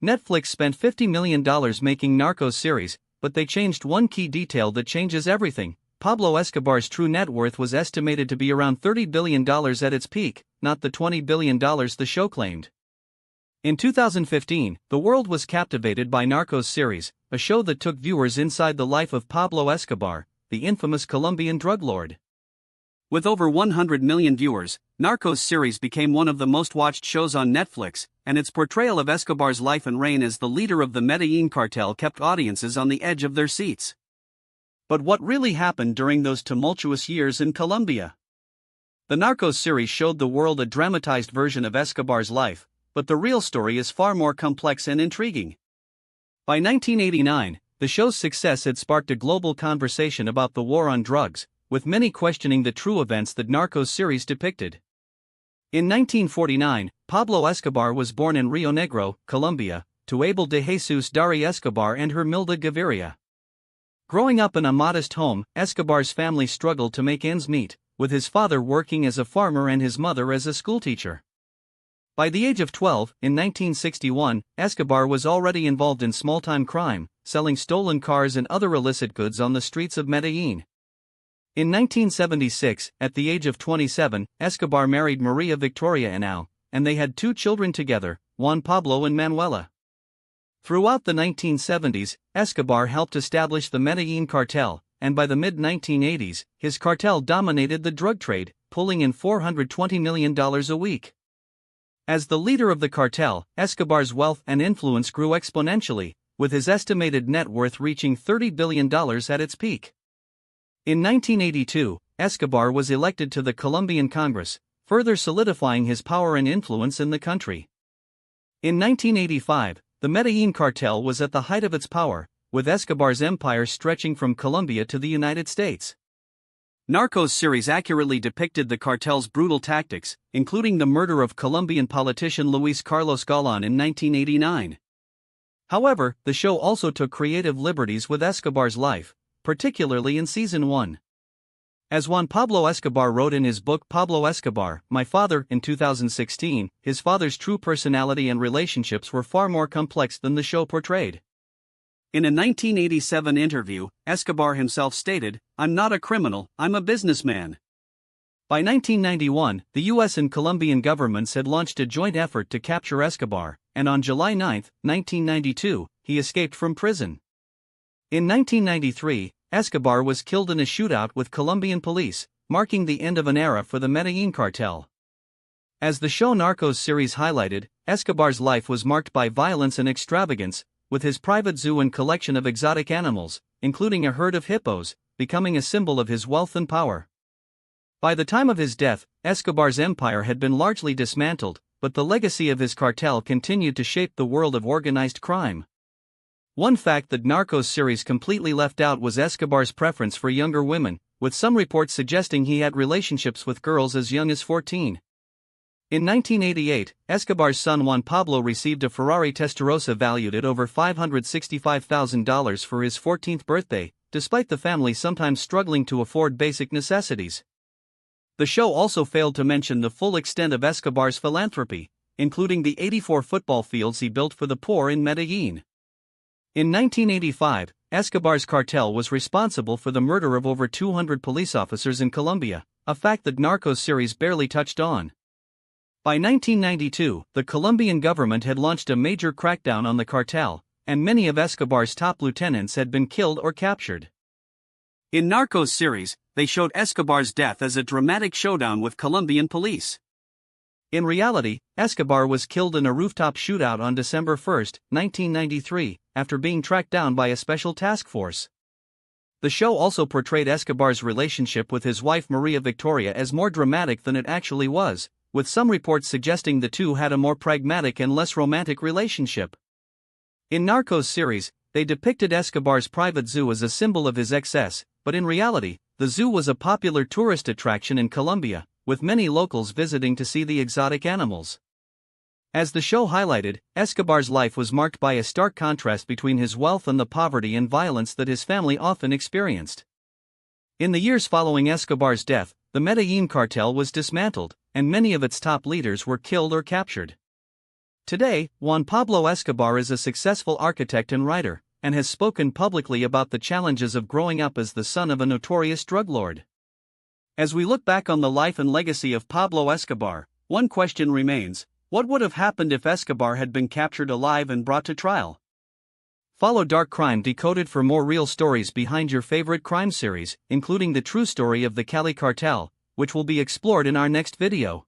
Netflix spent $50 million making Narcos series, but they changed one key detail that changes everything. Pablo Escobar's true net worth was estimated to be around $30 billion at its peak, not the $20 billion the show claimed. In 2015, the world was captivated by Narcos Series, a show that took viewers inside the life of Pablo Escobar, the infamous Colombian drug lord. With over 100 million viewers, Narcos Series became one of the most watched shows on Netflix, and its portrayal of Escobar's life and reign as the leader of the Medellin cartel kept audiences on the edge of their seats. But what really happened during those tumultuous years in Colombia? The Narcos series showed the world a dramatized version of Escobar's life, but the real story is far more complex and intriguing. By 1989, the show's success had sparked a global conversation about the war on drugs, with many questioning the true events that Narcos series depicted. In 1949, Pablo Escobar was born in Rio Negro, Colombia, to Abel de Jesus Dari Escobar and Hermilda Gaviria. Growing up in a modest home, Escobar's family struggled to make ends meet, with his father working as a farmer and his mother as a schoolteacher. By the age of 12, in 1961, Escobar was already involved in small-time crime, selling stolen cars and other illicit goods on the streets of Medellin. In 1976, at the age of 27, Escobar married Maria Victoria Henao, and they had 2 children together, Juan Pablo and Manuela. Throughout the 1970s, Escobar helped establish the Medellin cartel, and by the mid-1980s, his cartel dominated the drug trade, pulling in $420 million a week. As the leader of the cartel, Escobar's wealth and influence grew exponentially, with his estimated net worth reaching $30 billion at its peak. In 1982, Escobar was elected to the Colombian Congress, further solidifying his power and influence in the country. In 1985, the Medellin cartel was at the height of its power, with Escobar's empire stretching from Colombia to the United States. Narcos series accurately depicted the cartel's brutal tactics, including the murder of Colombian politician Luis Carlos Galán in 1989. However, the show also took creative liberties with Escobar's life, particularly in Season 1. As Juan Pablo Escobar wrote in his book Pablo Escobar, My Father, in 2016, his father's true personality and relationships were far more complex than the show portrayed. In a 1987 interview, Escobar himself stated, "I'm not a criminal, I'm a businessman." By 1991, the U.S. and Colombian governments had launched a joint effort to capture Escobar, and on July 9, 1992, he escaped from prison. In 1993, Escobar was killed in a shootout with Colombian police, marking the end of an era for the Medellin cartel. As the show Narcos series highlighted, Escobar's life was marked by violence and extravagance, with his private zoo and collection of exotic animals, including a herd of hippos, becoming a symbol of his wealth and power. By the time of his death, Escobar's empire had been largely dismantled, but the legacy of his cartel continued to shape the world of organized crime. One fact that Narcos series completely left out was Escobar's preference for younger women, with some reports suggesting he had relationships with girls as young as 14. In 1988, Escobar's son Juan Pablo received a Ferrari Testarossa valued at over $565,000 for his 14th birthday, despite the family sometimes struggling to afford basic necessities. The show also failed to mention the full extent of Escobar's philanthropy, including the 84 football fields he built for the poor in Medellin. In 1985, Escobar's cartel was responsible for the murder of over 200 police officers in Colombia, a fact that Narcos series barely touched on. By 1992, the Colombian government had launched a major crackdown on the cartel, and many of Escobar's top lieutenants had been killed or captured. In Narcos series, they showed Escobar's death as a dramatic showdown with Colombian police. In reality, Escobar was killed in a rooftop shootout on December 1, 1993, after being tracked down by a special task force. The show also portrayed Escobar's relationship with his wife Maria Victoria as more dramatic than it actually was, with some reports suggesting the two had a more pragmatic and less romantic relationship. In Narcos series, they depicted Escobar's private zoo as a symbol of his excess, but in reality, the zoo was a popular tourist attraction in Colombia, with many locals visiting to see the exotic animals. As the show highlighted, Escobar's life was marked by a stark contrast between his wealth and the poverty and violence that his family often experienced. In the years following Escobar's death, the Medellin cartel was dismantled, and many of its top leaders were killed or captured. Today, Juan Pablo Escobar is a successful architect and writer, and has spoken publicly about the challenges of growing up as the son of a notorious drug lord. As we look back on the life and legacy of Pablo Escobar, one question remains: what would have happened if Escobar had been captured alive and brought to trial? Follow Dark Crime Decoded for more real stories behind your favorite crime series, including the true story of the Cali cartel, which will be explored in our next video.